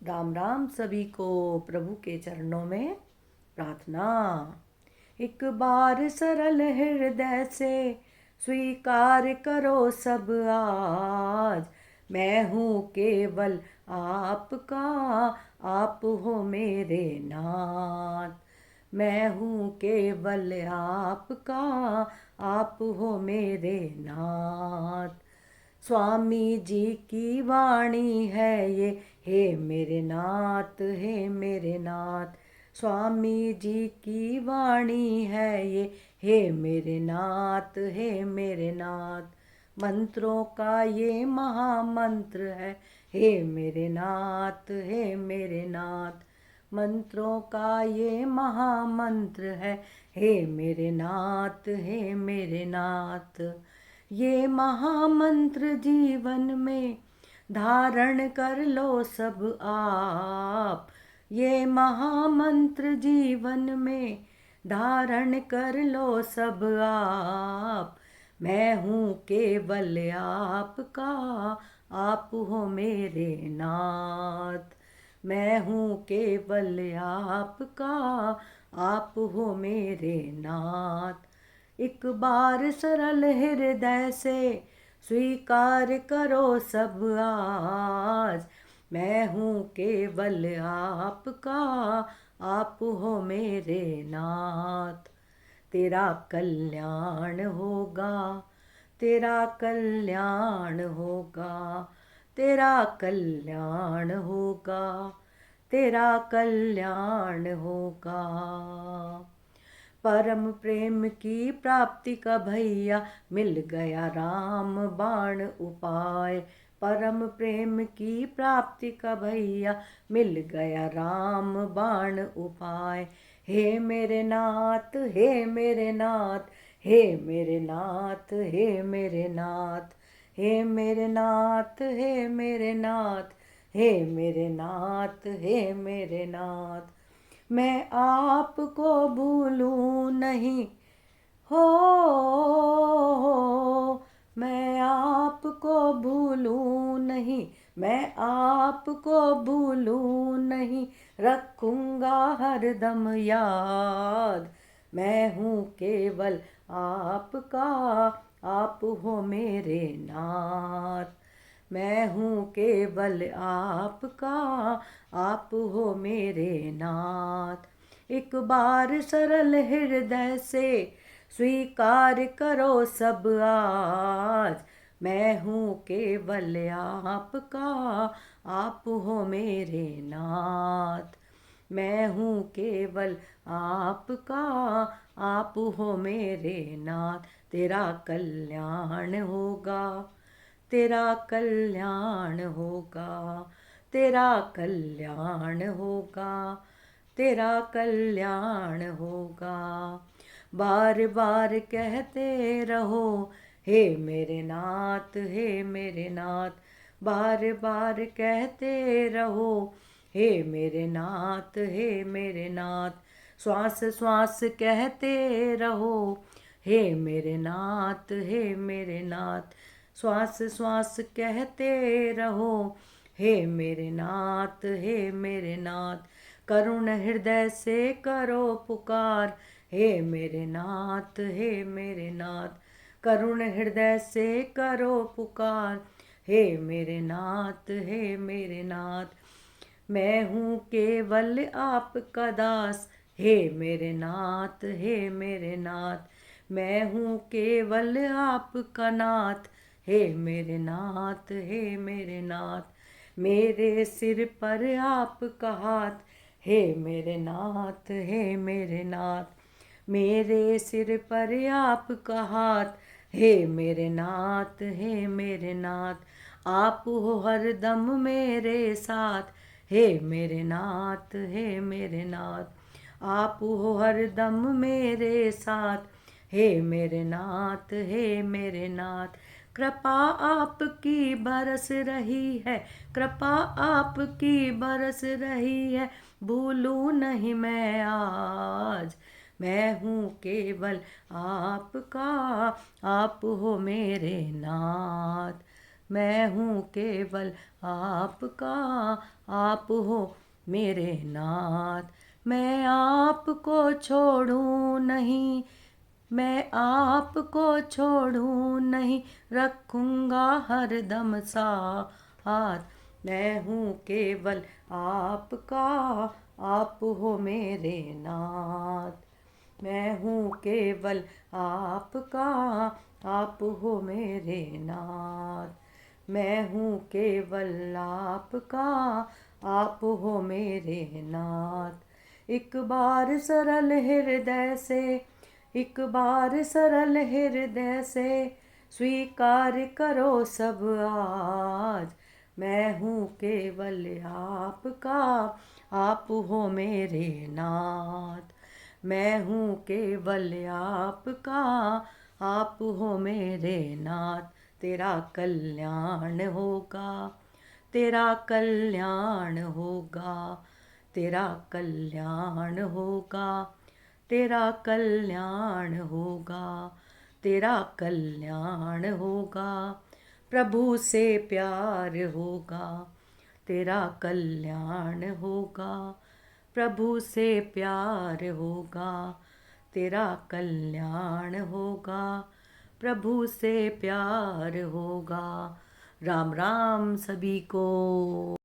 राम राम सभी को प्रभु के चरणों में प्रार्थना। एक बार सरल हृदय से स्वीकार करो सब आज, मैं हूँ केवल आपका, आप हो मेरे नाथ। मैं हूँ केवल आपका, आप हो मेरे नाथ। स्वामी जी की वाणी है ये, हे मेरे नाथ, हे मेरे नाथ। स्वामी जी की वाणी है ये, हे मेरे नाथ, हे मेरे नाथ। मंत्रों का ये महामंत्र है, हे मेरे नाथ, हे मेरे नाथ। मंत्रों का ये महामंत्र है, हे मेरे नाथ, हे मेरे नाथ। ये महामंत्र जीवन में धारण कर लो सब आप। ये महामंत्र जीवन में धारण कर लो सब आप। मैं हूँ केवल आपका, आप हो मेरे नाथ। मैं हूँ केवल आपका, आप हो मेरे नाथ। एक बार सरल हृदय से स्वीकार करो सब आज, मैं हूँ केवल आपका, आप हो मेरे नाथ। तेरा कल्याण होगा, तेरा कल्याण होगा, तेरा कल्याण होगा, तेरा कल्याण होगा। परम प्रेम की प्राप्ति का भैया मिल गया राम बाण उपाय। परम प्रेम की प्राप्ति का भैया मिल गया राम बाण उपाय। हे मेरे नाथ, हे मेरे नाथ, हे मेरे नाथ, हे मेरे नाथ। हे मेरे नाथ, हे मेरे नाथ, हे मेरे नाथ, हे मेरे नाथ। मैं आपको भूलूं नहीं, हो मैं आपको भूलूं नहीं, मैं आपको भूलूं नहीं, रखूंगा हरदम याद। मैं हूँ केवल आपका, आप हो मेरे नाथ। मैं हूँ केवल आपका, आप हो मेरे नाथ। एक बार सरल हृदय से स्वीकार करो सब आज, मैं हूँ केवल आपका, आप हो मेरे नाथ। मैं हूँ केवल आपका, आप हो मेरे नाथ। तेरा कल्याण होगा, तेरा कल्याण होगा, तेरा कल्याण होगा, तेरा कल्याण होगा। बार बार कहते रहो, हे मेरे नाथ, हे मेरे नाथ। बार बार कहते रहो, हे मेरे नाथ, हे मेरे नाथ। श्वास श्वास कहते रहो, हे मेरे नाथ, हे मेरे नाथ। श्वास श्वास कहते रहो, हे मेरे नाथ, हे मेरे नाथ। करुण हृदय से करो पुकार, हे मेरे नाथ, हे मेरे नाथ। करुण हृदय से करो पुकार, हे मेरे नाथ, हे मेरे नाथ। मैं हूँ केवल आपका दास, हे मेरे नाथ, हे मेरे नाथ। मैं हूँ केवल आपका नाथ, हे मेरे नाथ, हे मेरे नाथ। मेरे सिर पर आपका हाथ, हे मेरे नाथ, हे मेरे नाथ। मेरे सिर पर आपका हाथ, हे मेरे नाथ, हे मेरे नाथ। आप हो हरदम मेरे साथ, हे मेरे नाथ, हे मेरे नाथ। आप हो हरदम मेरे साथ, हे मेरे नाथ, हे मेरे नाथ। कृपा आपकी बरस रही है, कृपा आपकी बरस रही है, भूलूं नहीं मैं आज। मैं हूँ केवल आपका, आप हो मेरे नाथ। मैं हूँ केवल आपका, आप हो मेरे नाथ। मैं आपको छोड़ूं नहीं, मैं आपको छोड़ूं नहीं, रखूँगा हरदम साथ। मैं हूँ केवल आपका, आप हो मेरे नाथ। मैं हूँ केवल आपका, आप हो मेरे नाथ। मैं हूँ केवल आपका, आप हो मेरे नाथ। एक बार सरल हृदय से, एक बार सरल हृदय से स्वीकार करो सब आज। मैं हूँ केवल आपका, आप हो मेरे नाथ। मैं हूँ केवल आपका, आप हो मेरे नाथ। तेरा कल्याण होगा, तेरा कल्याण होगा, तेरा कल्याण होगा, तेरा कल्याण होगा, तेरा कल्याण होगा। प्रभु से प्यार होगा, तेरा कल्याण होगा। प्रभु से प्यार होगा, तेरा कल्याण होगा। प्रभु से प्यार होगा। राम राम सभी को।